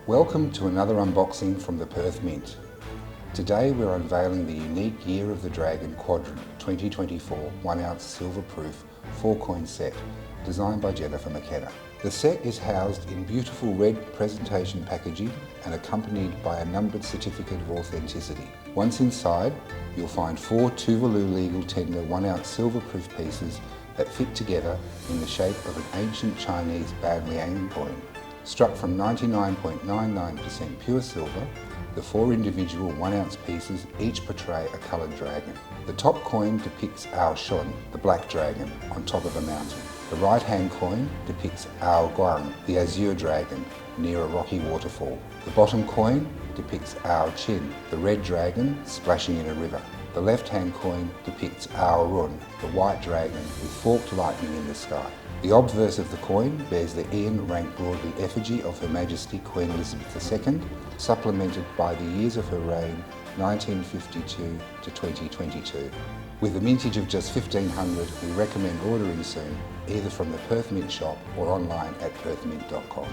Welcome to another unboxing from the Perth Mint. Today we're unveiling the unique Year of the Dragon Quadrant 2024 1 ounce silver proof 4-coin set designed by Jennifer McKenna. The set is housed in beautiful red presentation packaging and accompanied by a numbered certificate of authenticity. Once inside, you'll find 4 Tuvalu legal tender 1 ounce silver proof pieces that fit together in the shape of an ancient Chinese Banliang coin. Struck from 99.99% pure silver, the 4 individual 1 ounce pieces each portray a coloured dragon. The top coin depicts Ao Shun, the black dragon, on top of a mountain. The right hand coin depicts Ao Guang, the azure dragon, near a rocky waterfall. The bottom coin depicts Ao Qin, the red dragon splashing in a river. The left hand coin depicts Ao Run, the white dragon with forked lightning in the sky. The obverse of the coin bears the Ian rank broadly effigy of Her Majesty Queen Elizabeth II, supplemented by the years of her reign 1952 to 2022. With a mintage of just 1500, we recommend ordering soon, either from the Perth Mint shop or online at perthmint.com.